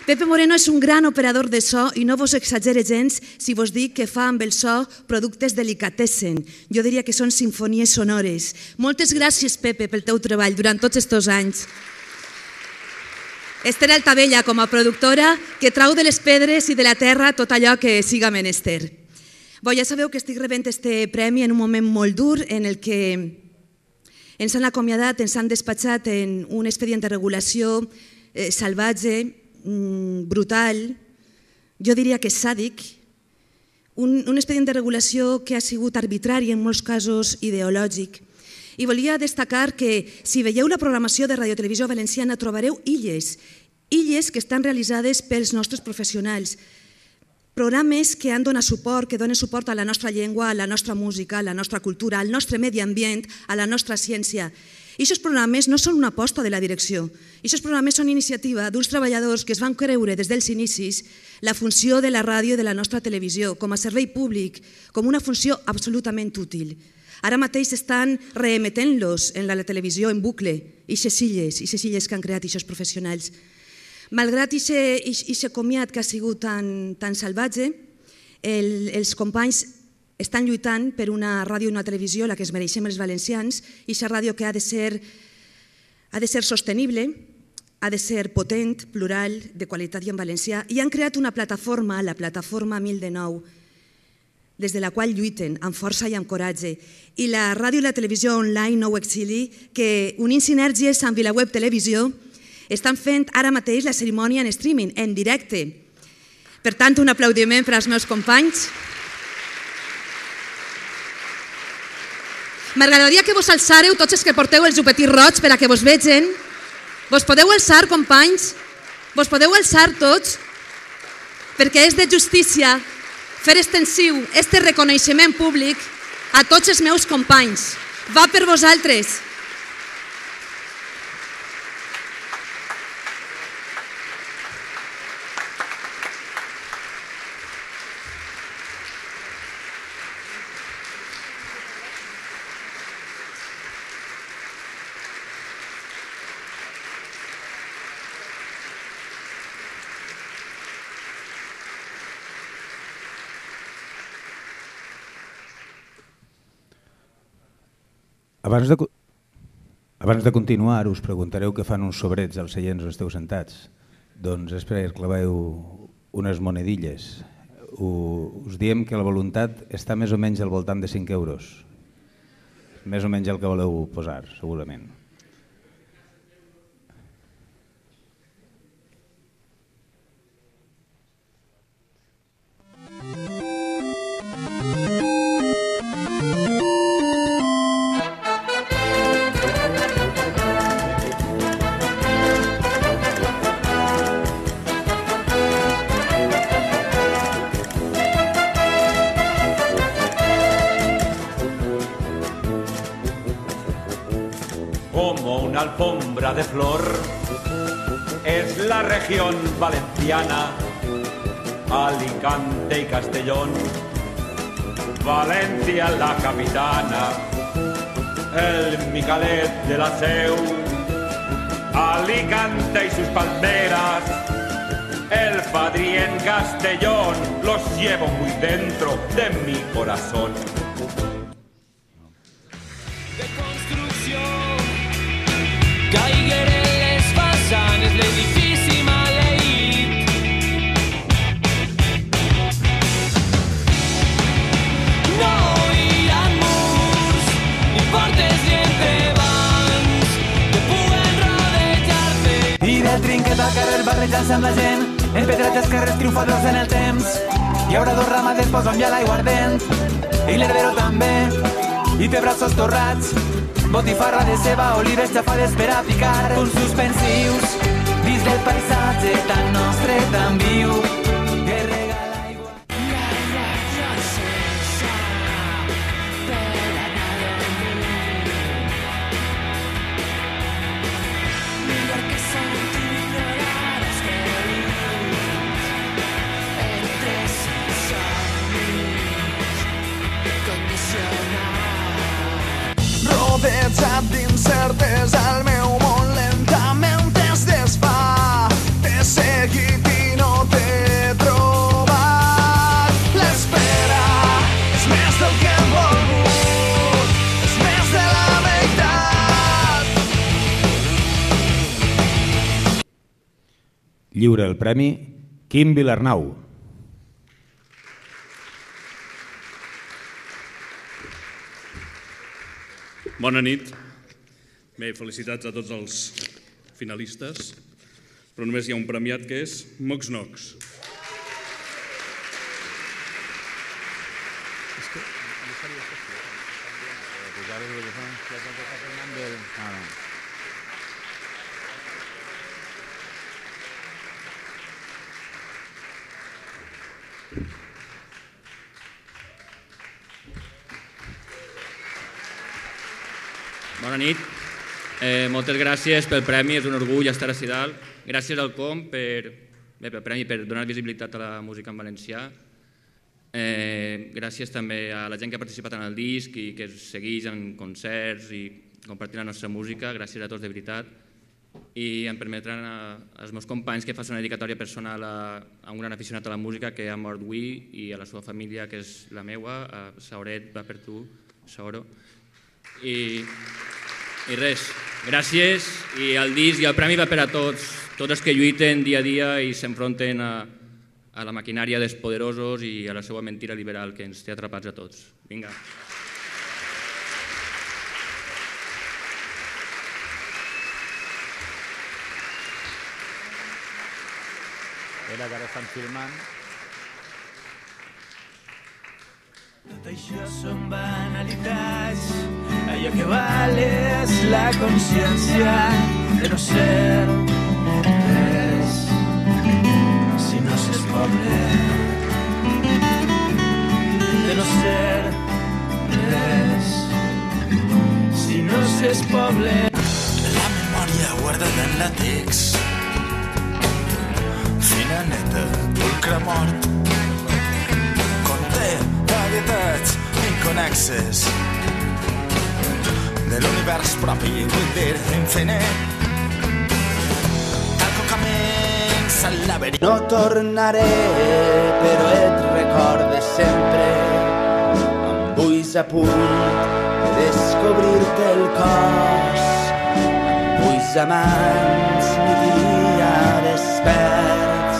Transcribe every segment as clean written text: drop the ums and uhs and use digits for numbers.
Pepe Moreno és un gran operador de so i no vos exagere gens si vos dic que fa amb el so productes delicatessen. Jo diria que són sinfonies sonores. Moltes gràcies, Pepe, pel teu treball durant tots aquests anys. Esther Altavella, com a productora, que trau de les pedres i de la terra tot allò que siga menester. Bé, ja sabeu que estic rebent aquest premi en un moment molt dur en el que ens han acomiadat, ens han despatxat en un expedient de regulació salvatge, brutal, jo diria que sàdic, un expedient de regulació que ha sigut arbitrari, en molts casos ideològic. I volia destacar que si veieu la programació de Radio Televisió Valenciana trobareu illes que estan realitzades pels nostres professionals, programes que han donat suport, que donen suport a la nostra llengua, a la nostra música, a la nostra cultura, al nostre medi ambient, a la nostra ciència. I aquests programes no són una aposta de la direcció. Aquests programes són iniciativa d'uns treballadors que es van creure des dels inicis la funció de la ràdio i de la nostra televisió com a servei públic, com una funció absolutament útil. Ara mateix estan reemetent-los en la televisió en bucle, aquestes illes que han creat aquests professionals. Malgrat aquest comiat que ha sigut tan salvatge, els companys estan lluitant per una ràdio i una televisió, la que es mereixem els valencians, i aquesta ràdio que ha de ser sostenible, ha de ser potent, plural, de qualitat i en valencià, i han creat una plataforma, la plataforma 1009, des de la qual lluiten amb força i amb coratge. I la ràdio i la televisió online Nou Exili, que unint sinergies amb VilaWeb Televisió, estan fent ara mateix la cerimònia en streaming, en directe. Per tant, un aplaudiment per als meus companys. M'agradaria que vos alçareu tots els que porteu el jupetit roig per a que vos vegin. Vos podeu alçar, companys? Vos podeu alçar tots? Perquè és de justícia fer extensiu este reconeixement públic a tots els meus companys. Va per vosaltres. Abans de continuar, us preguntareu què fan uns sobrets als seients on esteu sentats. Doncs és per claveu unes monedilles. Us diem que la voluntat està més o menys al voltant de 5 euros. Més o menys el que voleu posar, segurament. Alfombra de flor es la región valenciana, Alicante y Castellón, Valencia la capitana, el Micalet de la Seu, Alicante y sus palmeras, el Padrí en Castellón, los llevo muy dentro de mi corazón. Caigueren les façanes, l'edifici maleït. No hi ha murs, ni portes ni entrebancs que puguen rodejar-te. I del trinquet al carrer barrejant-se amb la gent, empedrats els carrers triomfadors en el temps. Hi haurà 2 ramaders, posa un gel aiguardent, i l'herbero també, i té braços torrats. Botifarra de ceba, olives xafades per a picar, punts suspensius dins del paisatge tan nostre, tan viu, que regala aigua. La ràdio sense per anar a dormir. Millor que sentir ignorar els ferits entre somnis condicionats. Rodejat d'incertes, el meu món lentament es desfà. Te seguiré i no t'he trobat. L'espera és més del que hem volgut, és més de la meitat. Lliura el premi Quim Vilarnau. Bona nit. Bé, felicitats a tots els finalistes, però només hi ha un premiat que és Mox Nox. Bona nit. Moltes gràcies pel premi, és un orgull estar a dalt. Gràcies al COM pel premi, per donar visibilitat a la música en valencià. Gràcies també a la gent que ha participat en el disc i que segueix en concerts i compartint la nostra música. Gràcies a tots, de veritat. I em permetran als meus companys que faci una dedicatòria personal a un gran aficionat a la música que ha mort avui i a la seva família, que és la meua, a Sauret, va per tu, Saoro. I res, gràcies, i el disc i el premi va per a tots els que lluiten dia a dia i s'enfronten a la maquinària dels poderosos i a la seva mentira liberal que ens té atrapats a tots. Vinga. Era que ara estan filmant. Tot això són banalitats, allò que val és la consciència de no ser res, si no s'és poble, de no ser res, si no s'és poble. La memòria guardada en làtex, fina neta, pulcre mort, conté varietats inconexes de l'univers propi, vull dir, infinit. Tal com comença el laberint. No tornaré, però et recorde sempre, amb ulls a punt de descobrir-te el cos, amb ulls amants, nit i dia desperts,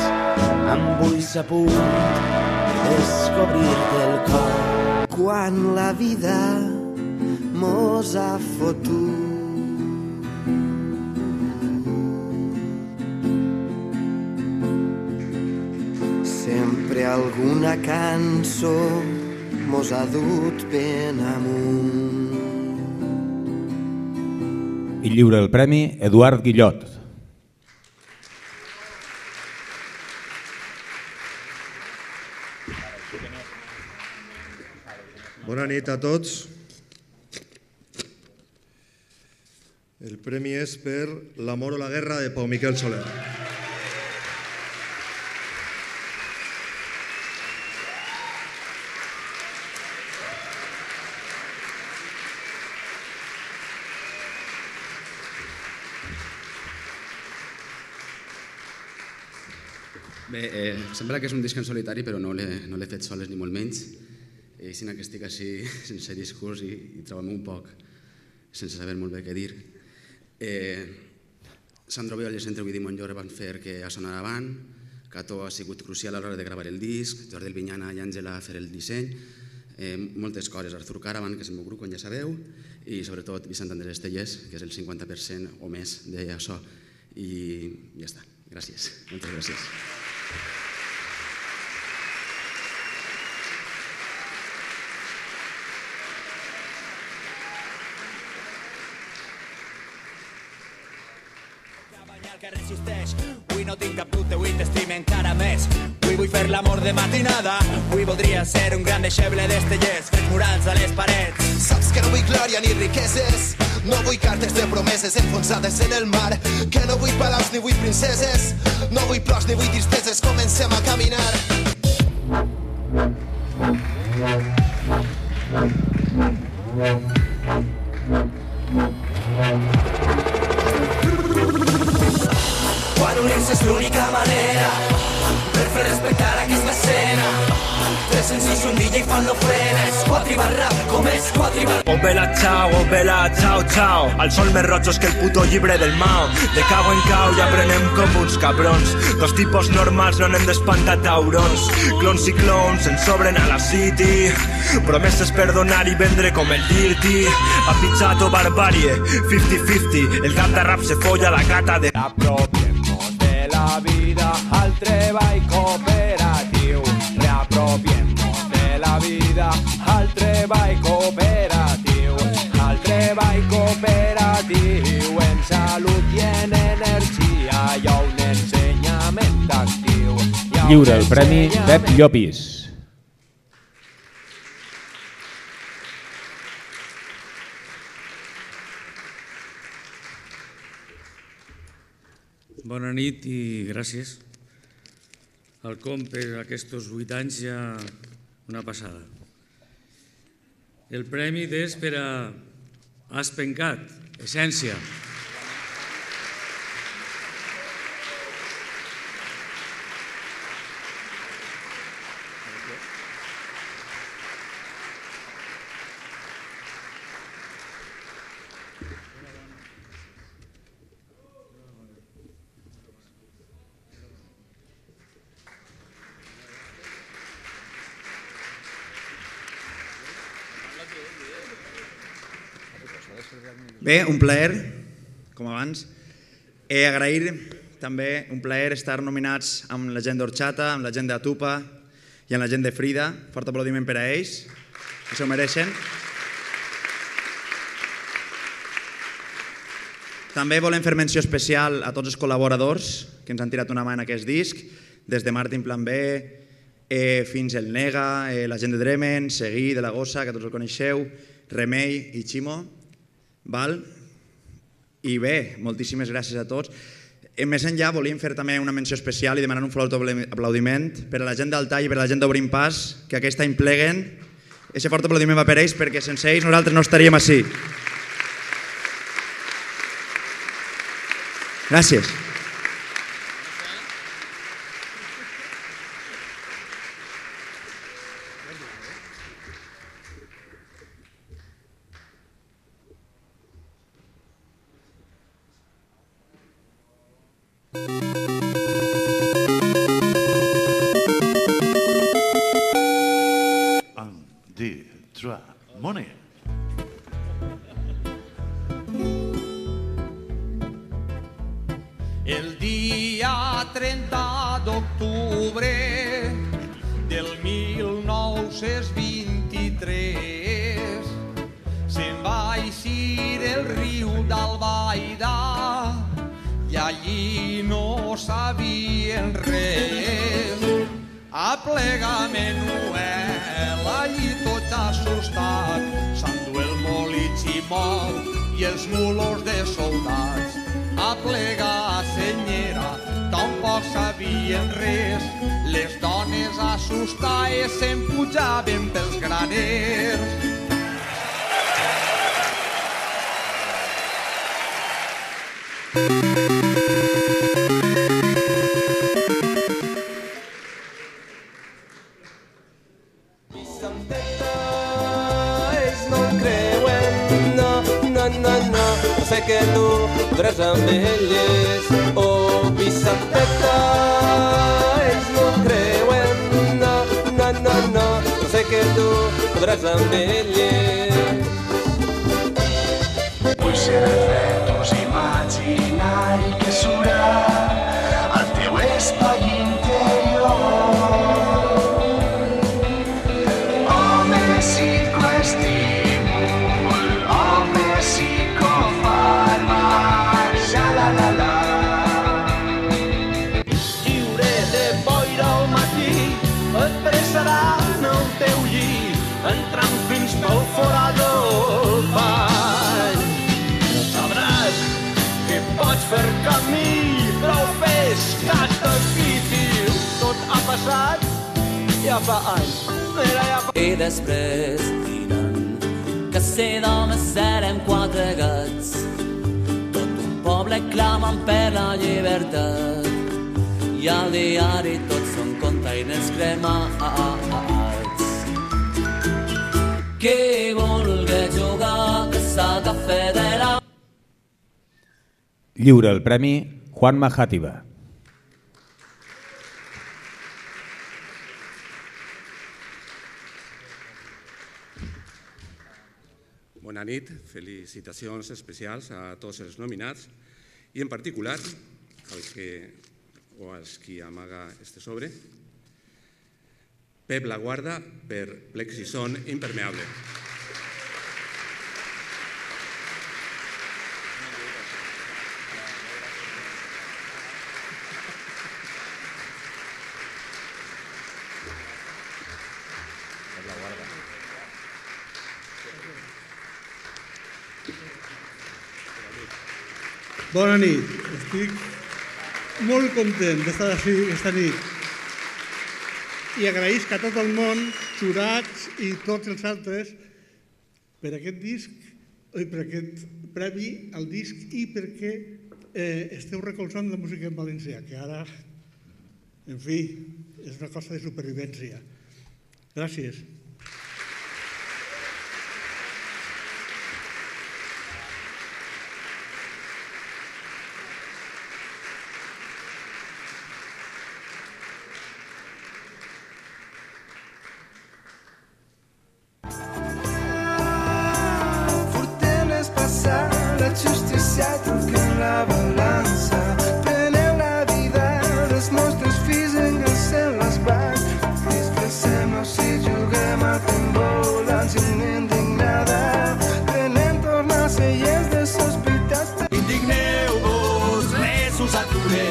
amb ulls a punt de descobrir-te el cor. Quan la vida mos ha fotut sempre alguna cançó mos ha dut ben amunt. I lliura el premi Eduard Guillot. Bona nit a tots. El premi és per L'amor o la guerra de Pau Miquel Soler. Bé, sembla que és un disc en solitari, però no l'he fet soles ni molt menys. Sinó que estic així sense discurs i trobem un poc sense saber molt bé què dir. Sandro Violles entre Ovidi Montllor van fer que a sonar avant, Cató ha sigut crucial a l'hora de gravar el disc, Jordi Vinyana i Àngela a fer el disseny, moltes coses, Artur Caravan, que és el meu grup, com ja sabeu, i sobretot Vicent Andrés Estellés, que és el 50% o més d'això. I ja està. Gràcies. Moltes gràcies. Que resisteix. Avui no tinc cap dubte, avui t'estime encara més. Avui vull fer l'amor de matinada. Avui voldria ser un gran deixeble d'Estellers, fets murals a les parets. Saps que no vull glòria ni riqueses, no vull cartes de promeses enfonsades en el mar, que no vull palaus ni vull princeses, no vull plors ni vull tristeses, comencem a caminar. Quan unir-se és l'única manera, no frenes, quatribarra, com és quatribarra. Oh vela, ciao, ciao. El sol més roig que el puto llibre del Mao. De cau en cau ja aprenem com uns cabrons. Dos tipus normals no n'hem d'espantar taurons. Clons i clones ens sobren a la city. Promeses per donar i vendre com el Dirty. Apitxato barbarie, 50-50. El cap de rap se folla la gata de... Reapropiemos de la vida al treball cooperatiu. Reapropiemos de la vida al treball cooperatiu. Al treball cooperatiu. En salut i en energia hi ha un ensenyament actiu. Lliura el Premi Pep Llopis. Bona nit i gràcies. El com per aquests 8 anys ja una passada. El premi és per a Aspencat, Essència. Bé, un plaer, com abans. Agrair també un plaer estar nominats amb la gent d'Orxata, amb la gent d'Atupa i amb la gent de Frida. Fort aplaudiment per a ells, que s'ho mereixen. També volem fer menció especial a tots els col·laboradors que ens han tirat una mà en aquest disc, des de Martin Plan B fins el Nega, la gent de Dremen, Seguí, de la Gossa, que tots el coneixeu, Remei i Ximo. I bé, moltíssimes gràcies a tots. Més enllà volíem fer també una menció especial i demanar un fort aplaudiment per a la gent d'Altai i per a la gent d'Obrim Pas, que aquest any pleguen. Aquest fort aplaudiment va per ells perquè sense ells nosaltres no estaríem ací. Gràcies. El dia 30 d'octubre del 1923 se'n va eixir el riu d'Albaida i allí no sabien res. Aplega Menuel, allí tots assustats, s'endú el molí Ximó i els mulos de soldats. Aplega senyera, tampoc sabien res, les dones assustades se'n pujaven pels graners. Sé que tu podràs amb elles, oh Vicenteta, ells no creuen, no, sé que tu podràs amb elles. Vull ser el fetus imaginari que surà al teu espai interior. Home psicoestímul, home psicofàrmac, xa-la-la-la. Lliure de boira al matí, et pressaran el teu llit, entrant fins pel forat del pany. Sabràs que pots fer camí, però fes cas d'aquí, tio. Tot ha passat ja fa anys. I després diran que si d'homes serem 4 gats, tot un poble clamen per la llibertat i al diari tots són containers cremats. Qui vulgui jugar que s'agafi de la... Lliura el premi Juan Majátiva. Bona nit, felicitacions especials a tots els nominats i en particular als qui amaga este sobre. Pep Laguarda per Plexison Impermeable. Bona nit. Estic molt content d'estar així esta nit i agraïsc a tot el món, jurats i tots els altres, per aquest disc, per aquest premi al disc i perquè esteu recolzant la música en valencià, que ara, en fi, és una cosa de supervivència. Gràcies. La justícia truquem la balança, prenem la vida dels nostres fills, engracem les bancs, fins que sem o si juguem a volant sin indignada, prenem tornar seients de sospitats. Indigneu-vos, res us ature,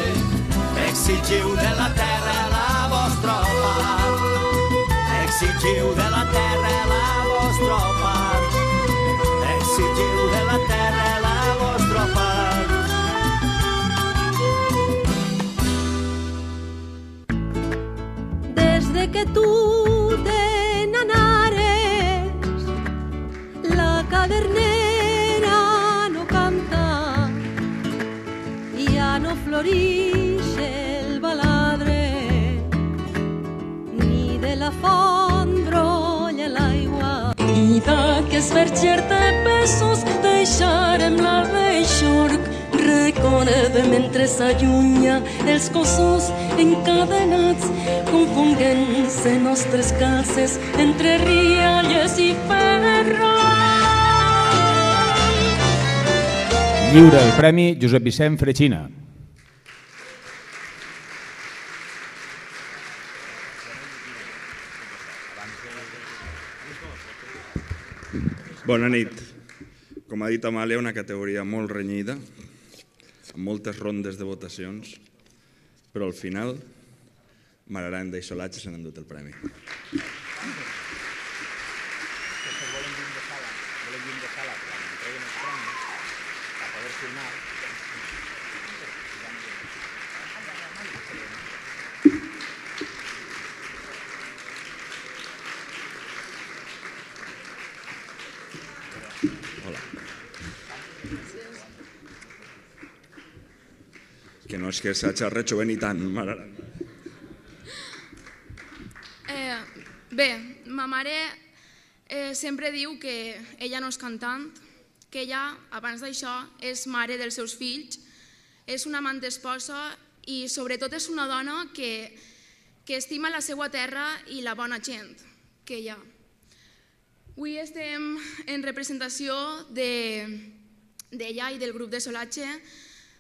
exigiu de la terra la vostra part, exigiu de la terra la vostra part, exigiu de la terra la vostra part. Desde que tú te n'anares, la cadernera no canta, ja no florix el baladre, ni de la font brolla l'aigua. I d'aquest verger de pesos deixarem la veixorc, recorda mentre s'allunya els cossos encadenats, confonguent-se nostres calces entre rialles i ferro. Lliura el premi Josep Vicent Freixina. Bona nit. Com ha dit Amàlia, una categoria molt renyida, amb moltes rondes de votacions, però al final Mararanda i Solatge s'han endut el premi. Que no és que s'hagi arretxovent i tant, Mararanda. Bé, ma mare sempre diu que ella no és cantant, que ella, abans d'això, és mare dels seus fills, és una amant esposa i sobretot és una dona que estima la seva terra i la bona gent que hi ha. Avui estem en representació d'ella i del grup de Solatge,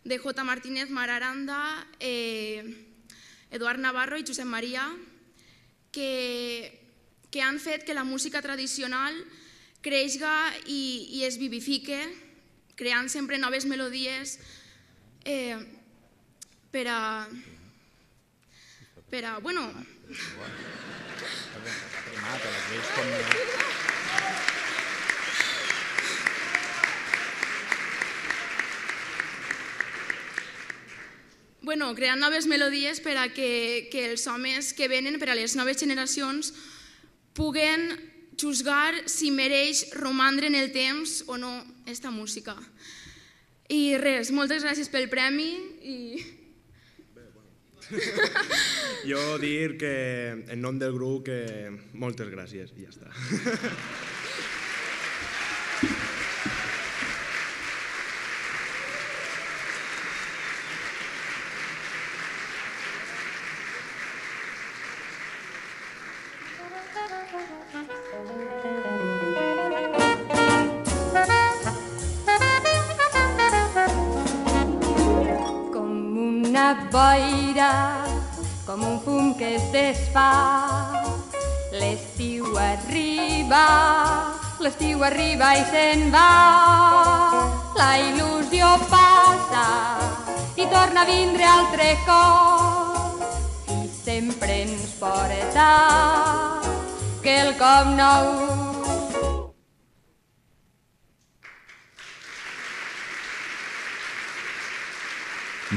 de J. Martínez, Mararanda, Eduard Navarro i Josep Maria, que han fet que la música tradicional creixga i es vivifique, creant sempre noves melodies per a... bueno... creant noves melodies per a que els homes que venen, per a les noves generacions, puguen juzgar si mereix romandre en el temps o no esta música. I res, moltes gràcies pel premi i... Jo dir que en nom del grup que moltes gràcies i ja està. boira, com un fum que es desfà. L'estiu arriba i se'n va. La il·lusió passa i torna a vindre altre cop. I sempre ens porta quelcom nou.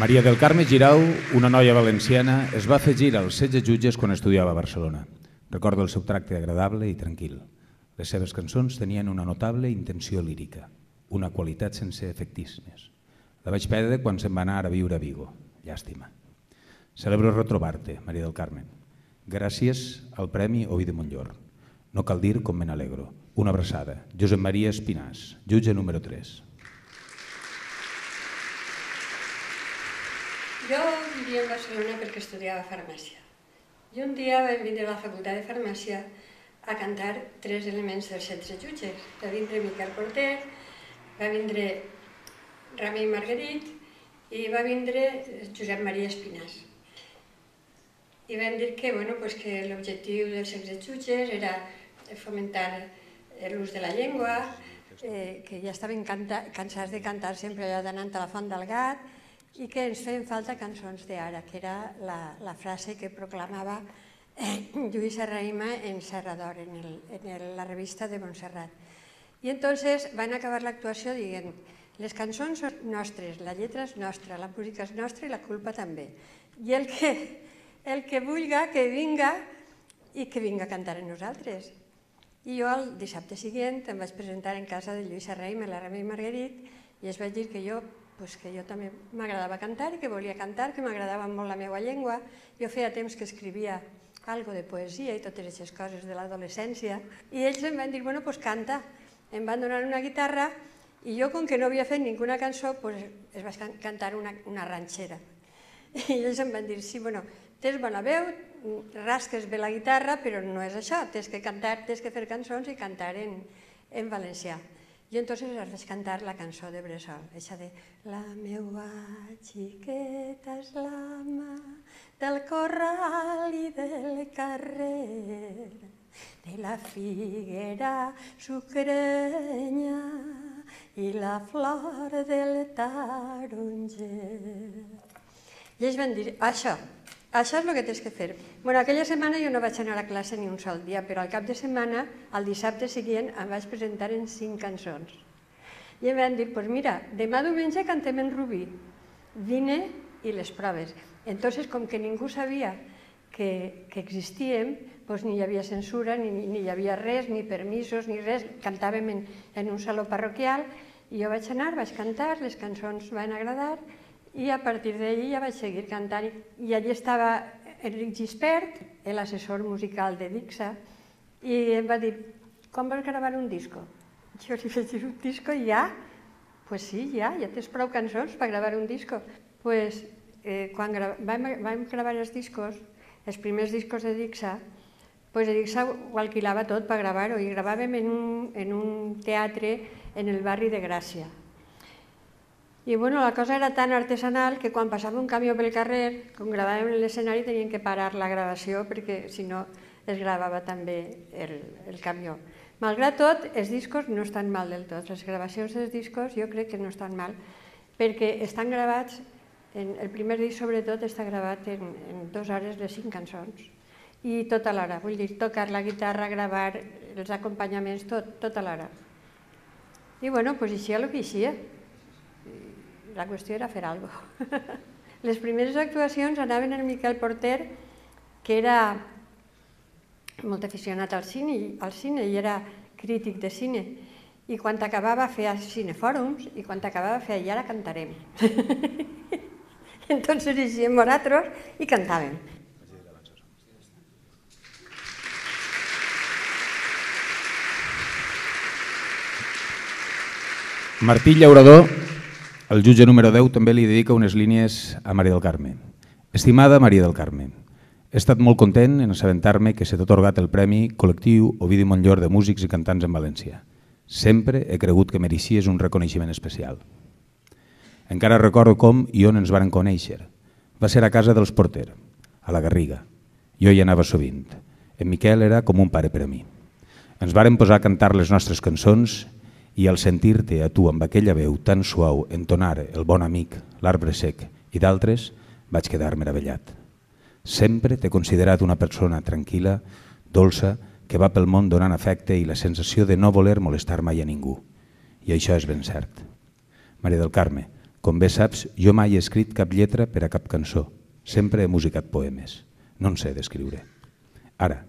Maria del Carme Girau, una noia valenciana, es va afegir als 16 jutges quan estudiava a Barcelona. Recorda el seu tracte agradable i tranquil. Les seves cançons tenien una notable intenció lírica, una qualitat sense efectismes. La vaig perdre quan se'n va anar a viure a Vigo. Llàstima. Celebro retrobar-te, Maria del Carme. Gràcies al Premi Ovidi Montllor. No cal dir com me n'alegro. Una abraçada. Josep Maria Espinàs, jutge número 3. Jo vivia a Barcelona perquè estudiava farmàcia. I un dia vam vindre a la facultat de farmàcia a cantar 3 elements dels 16 jutges. Va vindre Miquel Porter, va vindre Remei Marguerit i va vindre Josep Maria Espinàs. I vam dir que l'objectiu dels 16 jutges era fomentar l'ús de la llengua, que ja estaven cansats de cantar sempre allò d'anant a la Font del Gat, i que ens feien falta cançons d'ara, que era la frase que proclamava Lluïsa Raïma en Serra d'Or, en la revista de Montserrat. I entonces van acabar l'actuació dient les cançons són nostres, la lletra és nostra, la música és nostra i la culpa també. I el que vulga que vinga i que vinga a cantar amb nosaltres. I jo el dissabte següent em vaig presentar en casa de Lluïsa Raïma i la Remei Marguerit i es vaig dir que jo també m'agradava cantar i que volia cantar, que m'agradava molt la meva llengua. Jo feia temps que escrivia algo de poesia i totes aquestes coses de l'adolescència. I ells em van dir, bueno, doncs canta. Em van donar una guitarra i jo, com que no havia fet ninguna cançó, es vaig cantar una ranxera. I ells em van dir, sí, bueno, tens bona veu, rasques bé la guitarra, però no és això, tens que cantar, tens que fer cançons i cantar en valencià. I entonces els vaig cantar la cançó de Bressol, aquesta de la meua xiqueta és l'ama del corral i del carrer, de la figuera sucrenya i la flor del taronger. I ells van dir, això és el que tens que fer. Aquella setmana jo no vaig anar a classe ni un sol dia, però al cap de setmana, el dissabte següent, em vaig presentar en 5 cançons. I em van dir, doncs mira, demà diumenge cantem en Rubí, vine i les proves. Entonces, com que ningú sabia que existíem, ni hi havia censura, ni hi havia res, ni permisos, ni res, cantàvem en un saló parroquial, i jo vaig anar, vaig cantar, les cançons van agradar, i a partir d'allí ja vaig seguir cantant. I allí estava Enric Gispert, l'assessor musical de Dixa, i em va dir, quan vols gravar un disco? Jo li vaig dir, un disco ja? Doncs sí, ja tens prou cançons per gravar un disco. Quan vam gravar els discos, els primers discos de Dixa, Dixa ho alquilava tot per gravar-ho i gravàvem en un teatre en el barri de Gràcia. I la cosa era tan artesanal que quan passava un camió pel carrer, com gravàvem en l'escenari, tenien que parar la gravació perquè si no es gravava també el camió. Malgrat tot, els discos no estan mal del tot. Les gravacions dels discos jo crec que no estan mal perquè estan gravats, el primer disc sobretot està gravat en 2 hores les 5 cançons i tot alhora, vull dir, tocar la guitarra, gravar els acompanyaments, tot alhora. I eixia el que eixia. La qüestió era fer alguna cosa. Les primeres actuacions anaven en Miquel Porter, que era molt aficionat al cine i era crític de cine. I quan acabava feia cinefòrums i quan acabava feia i ara cantarem. Entonces eixíem nosaltres i cantàvem. Martí Llaurador, el jutge número 10, també li dedica unes línies a Maria del Carme. Estimada Maria del Carme, he estat molt content en assabentar-me que s'ha atorgat el Premi Col·lectiu Ovidi Montllor de Músics i Cantants en València. Sempre he cregut que mereixies un reconeixement especial. Encara recordo com i on ens varen conèixer. va ser a casa dels Porter, a la Garriga. Jo hi anava sovint. En Miquel era com un pare per a mi. Ens vàrem posar a cantar les nostres cançons i al sentir-te a tu amb aquella veu tan suau entonar El bon amic, L'arbre sec i d'altres, vaig quedar meravellat. Sempre t'he considerat una persona tranquil·la, dolça, que va pel món donant afecte i la sensació de no voler molestar mai a ningú. I això és ben cert. Maria del Carme, com bé saps, jo mai he escrit cap lletra per a cap cançó. Sempre he musicat poemes. No en sé d'escriure. Ara,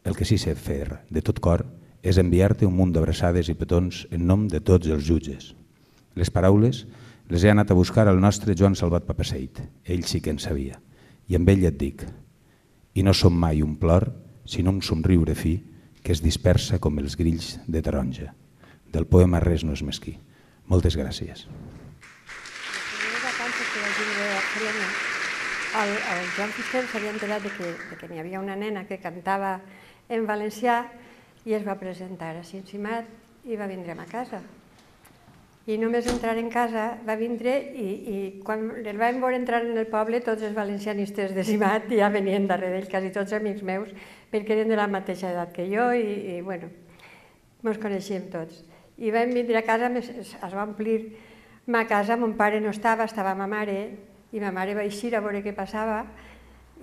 el que sí sé fer de tot cor és enviar-te un munt d'abraçades i petons en nom de tots els jutges. Les paraules les he anat a buscar al nostre Joan Salvat Papaseit. Ell sí que en sabia. I amb ell et dic, i no som mai un plor, sinó un somriure fi que es dispersa com els grills de taronja. Del poema res no és mesquí. Moltes gràcies. El Joan Fuster s'havia enterat que n'hi havia una nena que cantava en valencià i es va presentar a Cincinnati i va vindre a ma casa. I només entrar en casa va vindre i quan el vam veure entrar en el poble tots els valencianistes de Cimat ja venien darrere d'ell, quasi tots amics meus, perquè eren de la mateixa edat que jo i bueno, ens coneixíem tots. I vam vindre a casa, es va omplir ma casa, mon pare no estava, estava ma mare, i ma mare va eixir a veure què passava,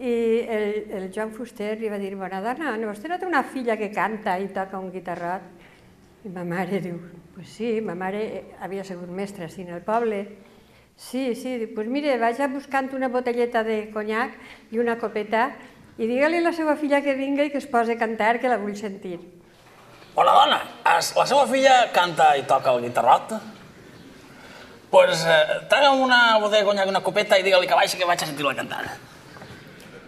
i el Joan Fuster li va dir, bona dona, vostè no té una filla que canta i toca un guitarrot? I ma mare diu, pues sí, ma mare havia sigut mestra així en el poble. Sí, doncs mire, vaig buscant una botelleta de conyac i una copeta i digue-li a la seva filla que vinga i que es posi a cantar, que la vull sentir. Hola, dona, la seva filla canta i toca el guitarrot? Doncs traga'm una botella de conyac i una copeta i digue-li que baixi que vaig a sentir-la cantar.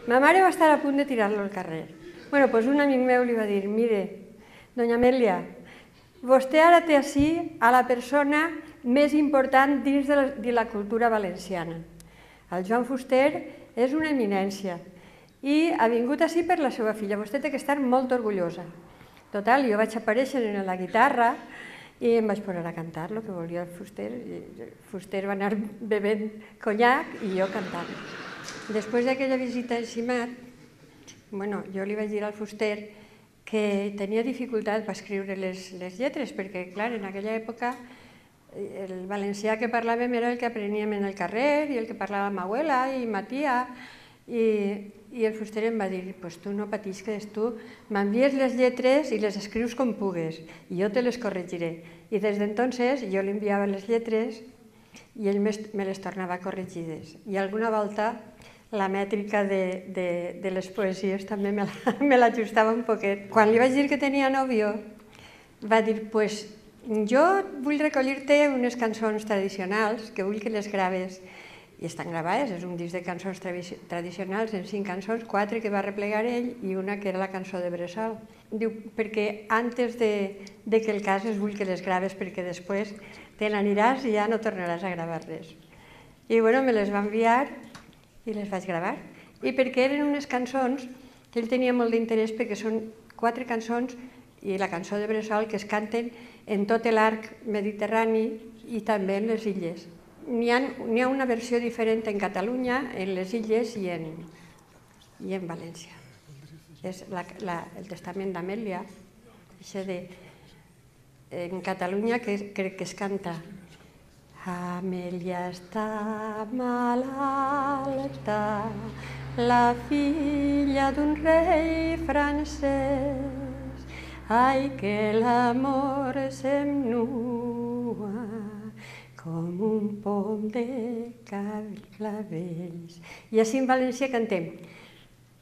Ma mare va estar a punt de tirar-lo al carrer. Bueno, doncs un amic meu li va dir, mire, doña Amelia, vostè ara té ací a la persona més important dins de la cultura valenciana. El Joan Fuster és una eminència i ha vingut ací per la seva filla. Vostè té que estar molt orgullosa. Total, jo vaig aparèixer en la guitarra i em vaig posar a cantar el que volia el Fuster. Fuster va anar bevent conyac i jo cantant. Després d'aquella visita a Cimat, jo li vaig dir al Fuster que tenia dificultat per escriure les lletres, perquè, clar, en aquella època el valencià que parlàvem era el que apreníem en el carrer i el que parlava ma abuela i ma tia, i el Fuster em va dir, pues tu no patisques, tu m'envies les lletres i les escrius com pugues, i jo te les corregiré. I des d'entonces jo li enviava les lletres i ell me les tornava corregides. I alguna volta la mètrica de les poesies també me l'ajustava un poquet. Quan li vaig dir que tenia nòvio, va dir, pues jo vull recollir-te unes cançons tradicionals, que vull que les graves. I estan gravades, és un disc de cançons tradicionals, en 5 cançons, 4 que va replegar ell i una que era la cançó de Bressol. Diu, perquè antes de que el cases vull que les graves, perquè després te n'aniràs i ja no tornaràs a gravar res. I bueno, me les va enviar i les vaig gravar. I perquè eren unes cançons que ell tenia molt d'interès, perquè són 4 cançons i la cançó de Bressol que es canten en tot l'arc mediterrani i també en les illes. N'hi ha una versió diferent en Catalunya, en les illes i en València. És el testament d'Amèlia, en Catalunya crec que es canta Amelia està malalta, la filla d'un rei francès, ai que l'amor s'emnua com un pom de clavells. I així en valencià cantem.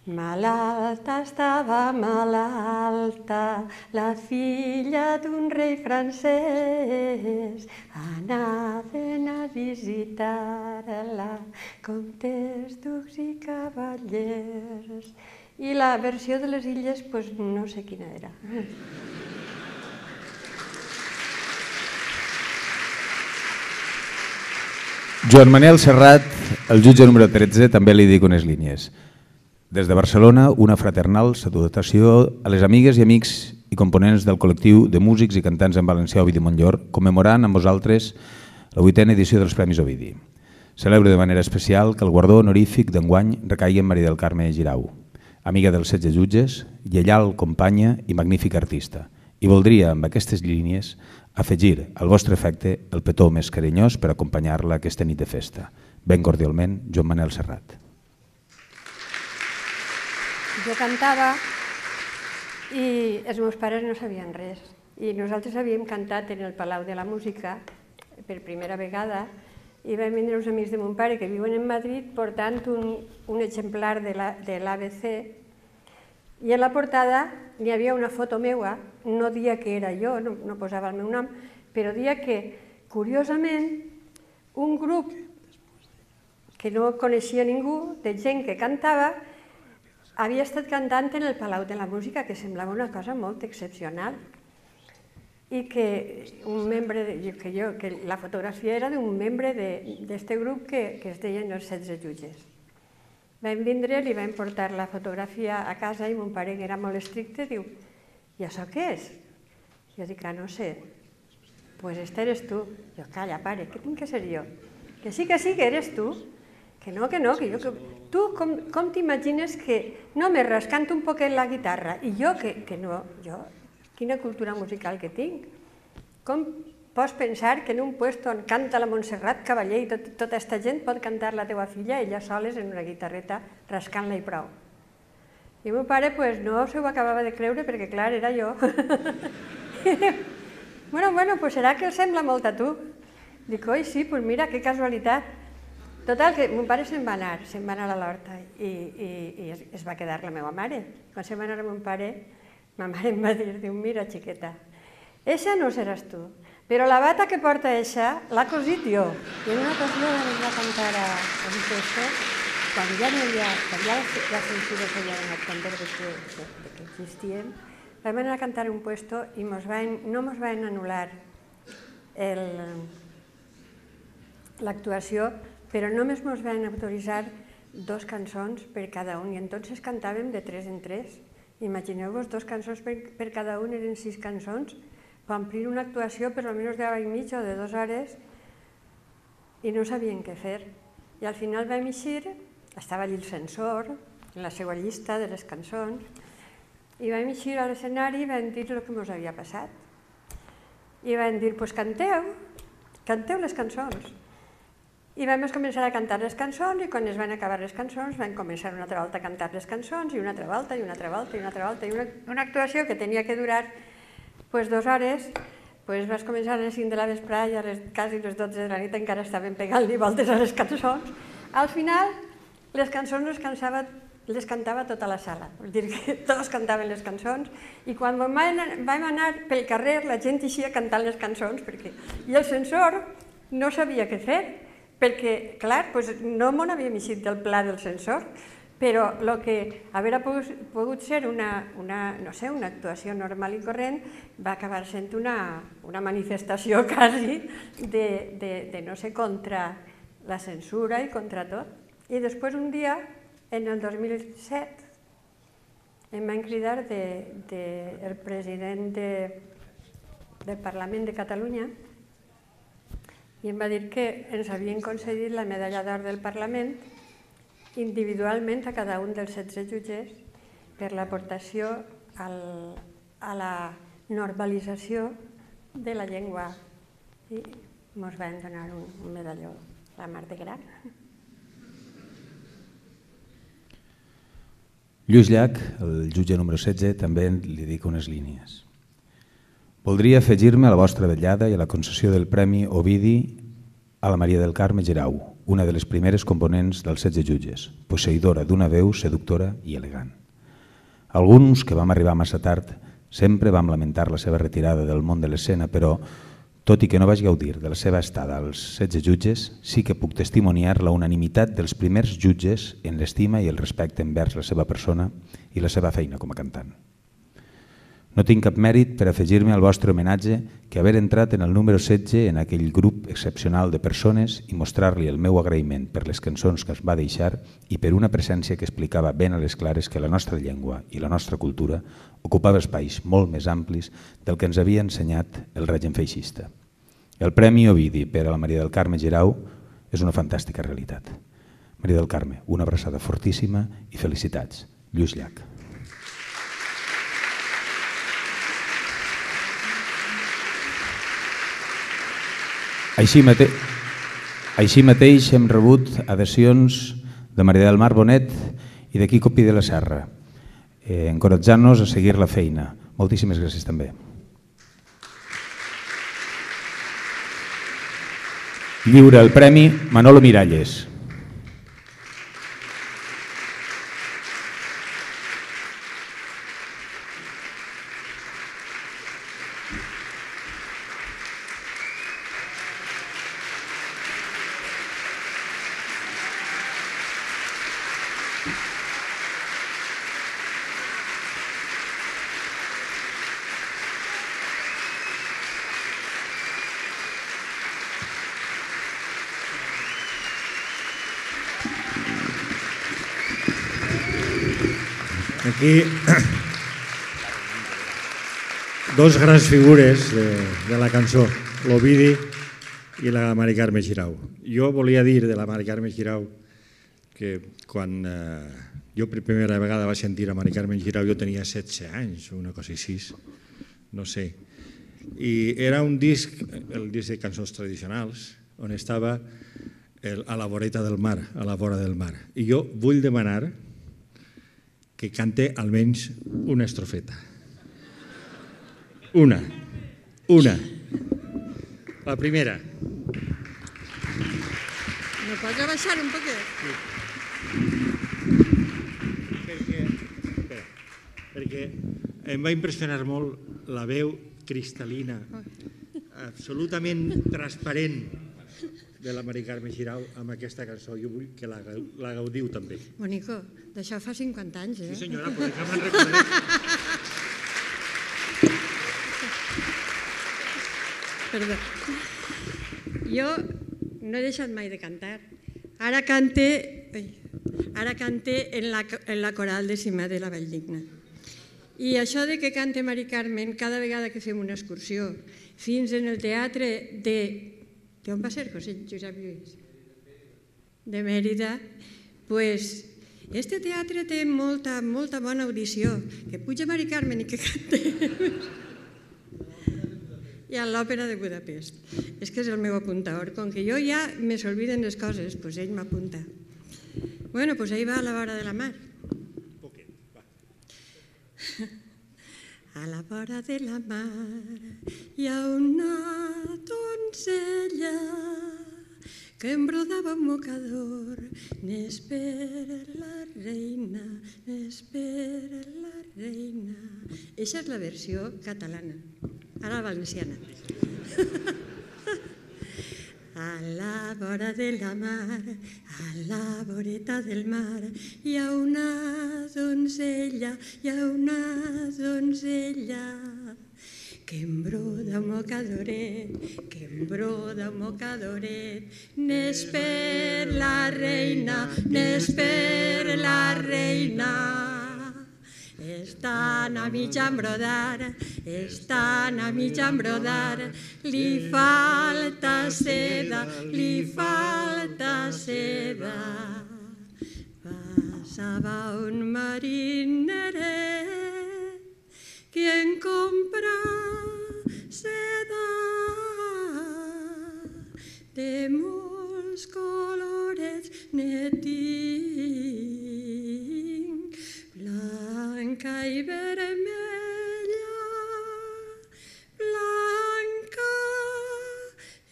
Malalta estava malalta, la filla d'un rei francès, anaven a visitar-la comtes, ducs i cavallers. I la versió de les illes, no sé quina era. Joan Manel Serrat, el jutge número 13, també li dic unes línies. Des de Barcelona, una fraternal salutació a les amigues i amics i components del col·lectiu de músics i cantants en valencià Ovidi Montllor, commemorant amb vosaltres la 8a edició dels Premis Ovidi. Celebro de manera especial que el guardó honorífic d'enguany recaigui en Maria del Carme Girau, amiga dels 16 jutges, lleial companya i magnífica artista. I voldria, amb aquestes línies, afegir al vostre efecte el petó més carinyós per acompanyar-la aquesta nit de festa. Ben cordialment, Joan Manel Serrat. Jo cantava i els meus pares no sabien res. I nosaltres havíem cantat en el Palau de la Música per primera vegada i van vindre uns amics de mon pare que viuen en Madrid portant un exemplar de l'ABC i en la portada n'hi havia una foto meua, no dia que era jo, no posava el meu nom, però dia que, curiosament, un grup que no coneixia ningú, de gent que cantava, havia estat cantant en el Palau de la Música, que semblava una cosa molt excepcional. I que un membre, que la fotografia era d'un membre d'aquest grup que es deien els 16 jutges. Vam vindre, li vam portar la fotografia a casa i mon pare, que era molt estricte, diu, i això què és? Jo dic, no sé. Pues este eres tu. Jo, calla, pare, què tinc que ser jo? Que sí, que eres tu. Que no, que jo... Tu com t'imagines que no me rascant un poquet la guitarra i jo que no... Quina cultura musical que tinc. Com pots pensar que en un puesto on canta la Montserrat Cavaller i tota aquesta gent pot cantar la teua filla ella soles en una guitarreta rascant-la i prou? I el meu pare no s'ho acabava de creure perquè, clar, era jo. Bueno, pues serà que sembla molt a tu. Dic, oi, sí, pues mira, que casualitat. Total, que mon pare se'n va anar a l'horta i es va quedar la meva mare. Quan se'n va anar mon pare, ma mare em va dir, mira, xiqueta, eixa no seràs tu, però la bata que porta eixa l'ha cosit jo. I en una ocasió vam anar a cantar a un puesto, quan ja la censura que ja vam entendre que existien, vam anar a cantar a un puesto i no mos van anul·lar l'actuació, però només mos van autoritzar 2 cançons per cada un, i entonces cantàvem de 3 en 3. Imagineu-vos 2 cançons per cada un, eren 6 cançons, per omplir una actuació per almenys d'hora i mitja o de 2 hores, i no sabien què fer. I al final vam eixir, estava allí el censor, en la seva llista de les cançons, i vam eixir a l'escenari i vam dir el que ens havia passat. I vam dir, doncs canteu les cançons. I vam començar a cantar les cançons i quan es van acabar les cançons vam començar una altra volta a cantar les cançons i una altra volta i una altra volta i una altra volta. I una actuació que tenia que durar 2 hores, vas començar a les 5 de la vesprada i a quasi les 12 de la nit encara estaven pegant-li voltes a les cançons. Al final, les cançons les cantava tota la sala, vol dir que tots cantaven les cançons i quan vam anar pel carrer la gent eixia cantant les cançons i el censor no sabia què fer. Perquè, clar, no m'ho havíem eixit del pla del censor, però el que hauria pogut ser una actuació normal i corrent va acabar sent una manifestació quasi de no sé, contra la censura i contra tot. I després un dia, en el 2007, em van cridar el president del Parlament de Catalunya i em va dir que ens havien concedit la medalla d'or del Parlament individualment a cada un dels 16 jutges per l'aportació a la normalització de la llengua. I ens van donar un medalló, la mar de gran. Lluís Llach, el jutge número 16, també li dic unes línies. Voldria afegir-me a la vostra vetllada i a la concessió del Premi Ovidi a la Maria del Carme Girau, una de les primeres components dels 16 jutges, posseïdora d'una veu seductora i elegant. Alguns, que vam arribar massa tard, sempre vam lamentar la seva retirada del món de l'escena, però, tot i que no vaig gaudir de la seva estada als 16 jutges, sí que puc testimoniar la unanimitat dels primers jutges en l'estima i el respecte envers la seva persona i la seva feina com a cantant. No tinc cap mèrit per afegir-me al vostre homenatge que haver entrat en el número 16 en aquell grup excepcional de persones i mostrar-li el meu agraïment per les cançons que es va deixar i per una presència que explicava ben a les clares que la nostra llengua i la nostra cultura ocupava espais molt més amplis del que ens havia ensenyat el règim feixista. El Premi Ovidi per a la Maria del Carme Girau és una fantàstica realitat. Maria del Carme, una abraçada fortíssima i felicitats. Lluís Llach. Així mateix hem rebut adhesions de Maria del Mar Bonet i de Quico Pi de la Serra, encoratjant-nos a seguir la feina. Moltíssimes gràcies també. Lliura el premi Manolo Miralles. Aquí dos grans figures de la cançó, l'Ovidi i la Mari Carme Xirau. Jo volia dir de la Mari Carme Xirau que quan jo per primera vegada vaig sentir a Mari Carme Xirau jo tenia 16 anys o una cosa així, no sé. I era un disc, el disc de cançons tradicionals, on estava a la voreta del mar, a la vora del mar. I jo vull demanar que cante almenys una estrofeta. Una. La primera. ¿Me pots abaixar un poquet? Perquè em va impressionar molt la veu cristal·lina, absolutament transparent de la Mari Carme Xirau amb aquesta cançó. Jo vull que la gaudiu també. Monico, d'això fa 50 anys, eh? Sí senyora, però que me'n recordat. Perdó. Jo no he deixat mai de cantar. Ara cante en la coral de Cima de la Valldigna. I això de que cante Mari Carmen cada vegada que fem una excursió, fins en el teatre d'on va ser, Josep Lluís? De Mèrida. Pues este teatre té molta bona audició. Que puja Mari Carmen i que cante. I a l'Òpera de Budapest. És que és el meu apuntador. Com que jo ja me s'olviden les coses, doncs ell m'apunta. Bueno, doncs ell va a la vora de la mar. A la vora de la mar hi ha una donzella que embrodava un mocador. N'espera la reina, n'espera la reina. Eixa és la versió catalana. Ara la valenciana. A la vora de la mar, a la voreta del mar, hi ha una donzella, que embroda un mocadoret, n'espera la reina, n'espera la reina. Estan a mig embrodar, li falta seda, Passava un marineret que en comprar seda de molts colorets ne tinc, blanca i vermella, blanca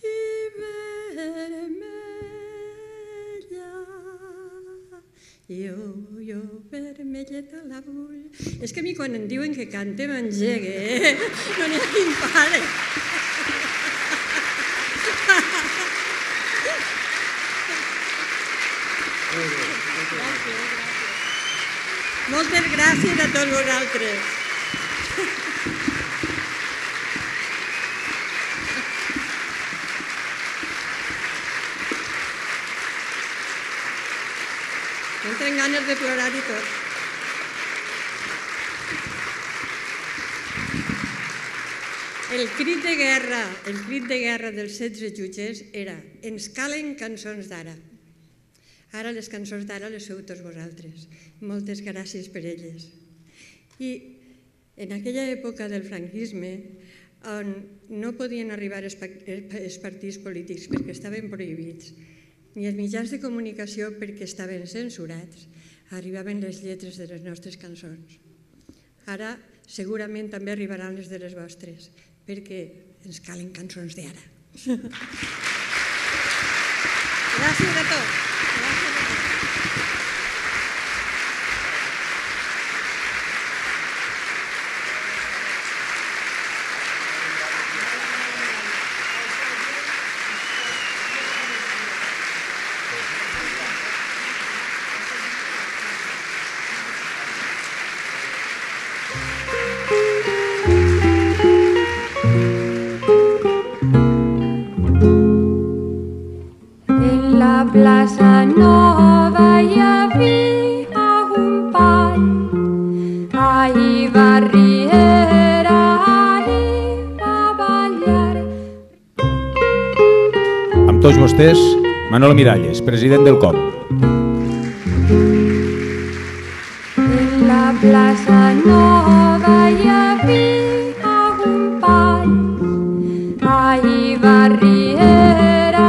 i vermella. Jo vermelleta la vull. És que a mi quan em diuen que cante m'engegue, no n'hi ha quin pare. Moltes gràcies a tots vosaltres. No tenc ganes de plorar i tot. el crit de guerra dels 16 jutges era ens calen cançons d'ara. Ara les cançons d'ara les feu tots vosaltres. Moltes gràcies per elles. I en aquella època del franquisme, on no podien arribar els partits polítics perquè estaven prohibits, ni els mitjans de comunicació perquè estaven censurats, arribaven les lletres de les nostres cançons. Ara segurament també arribaran les de les vostres, perquè ens calen cançons d'ara. Gràcies a tots. Plaça Nova hi havia un pal, ahir va riera, ahir va ballar. Amb tots vostès, Manolo Miralles, president del COM. En la plaça Nova hi havia un pal, ahir va riera,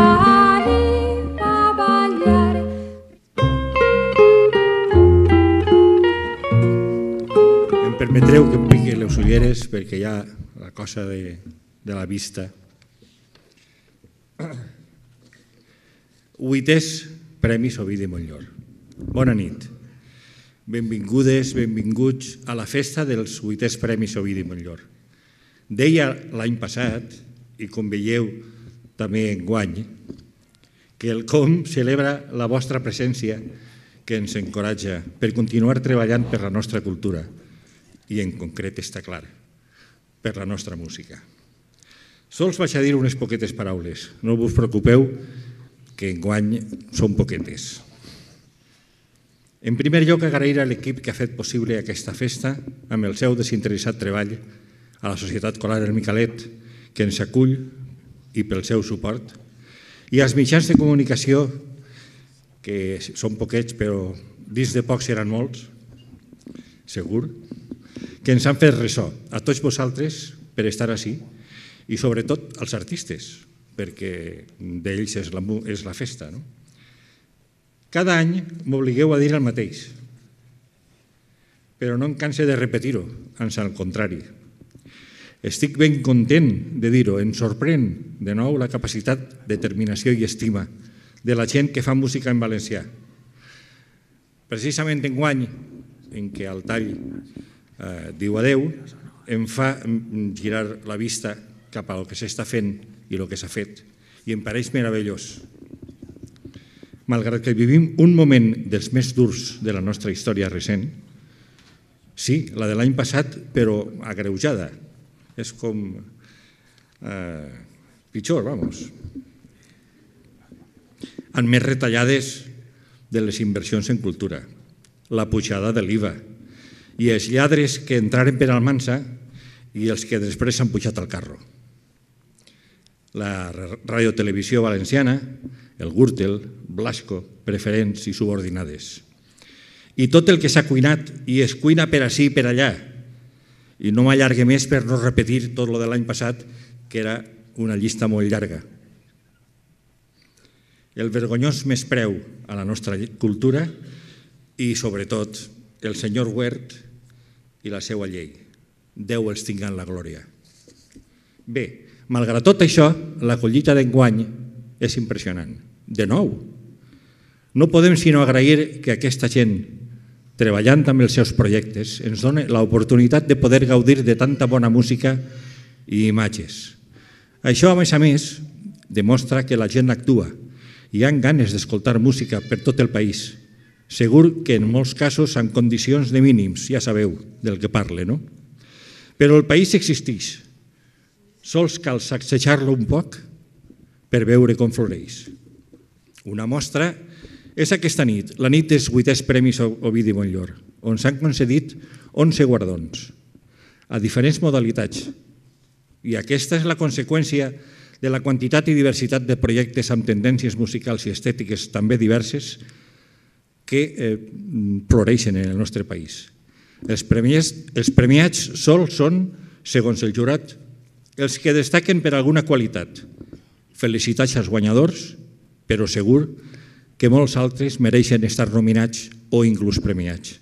permetreu que em piqui les ulleres perquè hi ha la cosa de la vista. 8è Premis Ovidi Montllor. Bona nit. Benvingudes, benvinguts a la festa dels 8è Premis Ovidi Montllor. Deia l'any passat, i com veieu també enguany, que el COM celebra la vostra presència que ens encoratja per continuar treballant per la nostra cultura i en concret, està clar, per la nostra música. Sols vaig a dir unes poquetes paraules, no us preocupeu que enguany són poquetes. En primer lloc, agrair a l'equip que ha fet possible aquesta festa amb el seu desinteressat treball, a la Societat Coral El Micalet, que ens acull i pel seu suport, i als mitjans de comunicació, que són poquets però dins de pocs seran molts, segur, que ens han fet ressò. A tots vosaltres per estar ací i sobretot als artistes, perquè d'ells és la festa. Cada any m'obligueu a dir el mateix, però no em canse de repetir-ho, ans al contrari. Estic ben content de dir-ho, em sorprèn de nou la capacitat, determinació i estima de la gent que fa música en valencià. Precisament enguany, en què el tall diu adeu, em fa girar la vista cap al que s'està fent i el que s'ha fet, i em pareix meravellós. Malgrat que vivim un moment dels més durs de la nostra història recent, sí, la de l'any passat, però agreujada. És com pitjor, vamos. Amb més retallades de les inversions en cultura, la pujada de l'IVA, i els lladres que entraren per Almansa i els que després s'han pujat al carro. La radiotelevisió valenciana, el Gürtel, Blasco, preferents i subordinades. I tot el que s'ha cuinat i es cuina per ací i per allà. I no m'allargue més per no repetir tot el de l'any passat, que era una llista molt llarga. El vergonyós menyspreu a la nostra cultura i, sobretot, el senyor Wert i la seva llei. Déu els tinga en la glòria. Bé, malgrat tot això, la collita d'enguany és impressionant. De nou, no podem sinó agrair que aquesta gent, treballant amb els seus projectes, ens doni l'oportunitat de poder gaudir de tanta bona música i imatges. Això, a més, demostra que la gent actua i han ganes d'escoltar música per tot el país. Segur que en molts casos en condicions de mínims, ja sabeu del que parle, no? Però el país existeix. Sols cal sacsejar-lo un poc per veure com floreix. Una mostra és aquesta nit, la nit dels 8è Premis Ovidi Montllor, on s'han concedit 11 guardons, a diferents modalitats, I aquesta és la conseqüència de la quantitat i diversitat de projectes amb tendències musicals i estètiques també diverses que floreixen en el nostre país. Els premiats sols són, segons el jurat, els que destaquen per alguna qualitat. Felicitats als guanyadors, però segur que molts altres mereixen estar nominats o inclús premiats.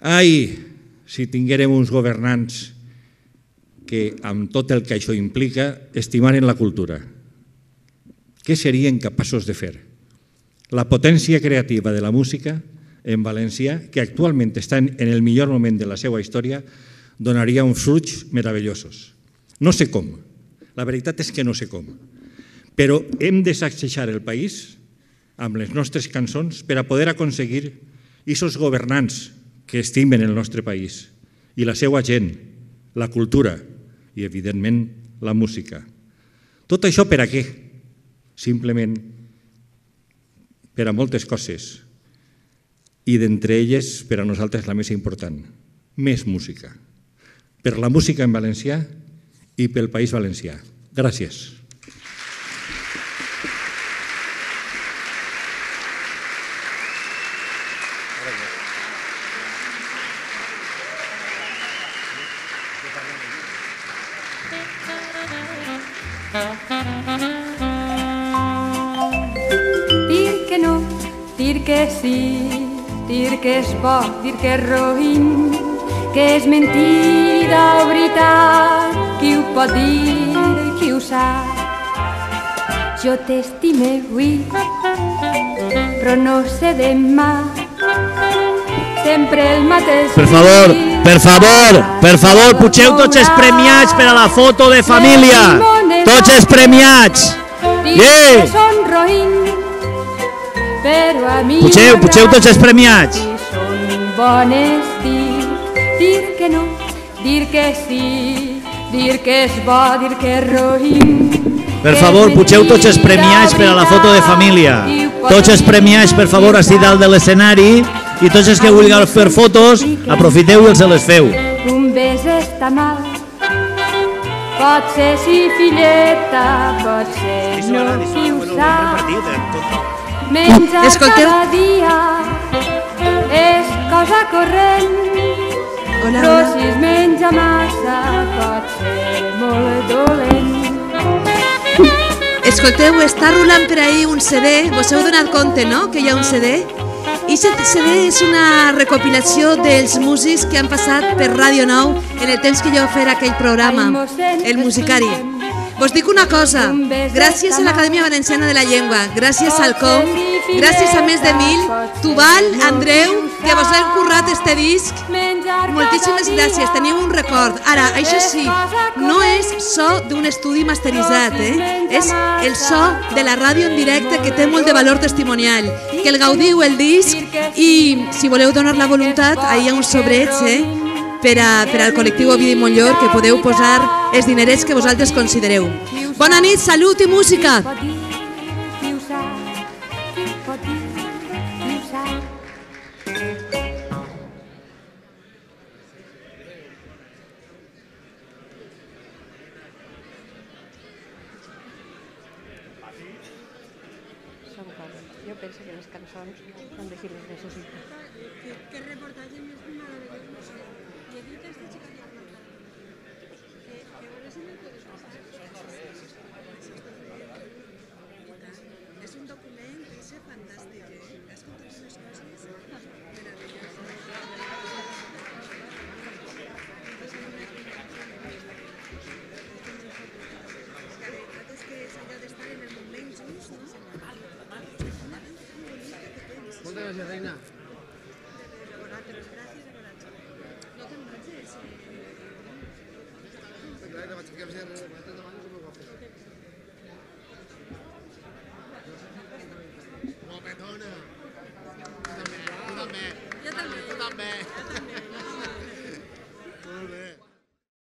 Ai, si tinguérem uns governants que, amb tot el que això implica, estimaren la cultura. Què serien capaços de fer? La potència creativa de la música en valencià, que actualment està en el millor moment de la seva història, donaria uns fruits meravellosos. No sé com, la veritat és que no sé com, però hem de sacsejar el país amb les nostres cançons per a poder aconseguir aquests governants que estimen el nostre país i la seva gent, la cultura i, evidentment, la música. Tot això per a què? Simplement per a moltes coses i d'entre elles, per a nosaltres, la més important, més música. Per la música en valencià i pel País Valencià. Gràcies. Dir que no, dir que sí, dir que és bo, dir que és roïn, que és mentida o veritat, qui ho pot dir i qui ho sap. Jo t'estime avui, però no sé demà, sempre el mateix. Per favor, pugeu tots els premiats per a la foto de família. Tots els premiats. Pugeu tots els premiats. Són bones dir que no, dir que sí, dir que és bo, dir que és roïn. Per favor, pugeu tots els premiats per a la foto de família. Tots els premiats, per favor, així dalt de l'escenari, i tots els que vulgueu fer fotos, aprofiteu i els les feu. Un bes està mal, pot ser si filleta, pot ser no, qui ho sap. Menjar cada dia és cosa corrent, però si es menja massa pot ser molt dolent. Escolteu, està rulant per ahir un CD, vos heu donat compte, no?, que hi ha un CD? I aquest CD és una recopilació dels músics que han passat per Ràdio Nou en el temps que jo fer aquell programa, el Musicari. Vos dic una cosa, gràcies a l'Acadèmia Valenciana de la Llengua, gràcies al COM, gràcies a més de 1000, Tubal, Andreu, que vos heu currat este disc, moltíssimes gràcies, teniu un record. Ara, això sí, no és so d'un estudi masteritzat, és el so de la ràdio en directe que té molt de valor testimonial, que el gaudiu el disc i si voleu donar la voluntat, ahí hi ha uns sobrets, per al col·lectiu Ovidi Montllor, que podeu posar els dinerets que vosaltres considereu. Bona nit, salut i música! Jo penso que les cançons són de qui les necessita. Que reportatge més meravellós. I he dit aquesta xica que veure si me'l podes passar. És un document que és fantàstic, has contat unes coses meravelloses. La veritat és que és allò d'estar en el moment just, no? Moltes gràcies, reina. No te'n vagis. Clar, que vaig ficar-me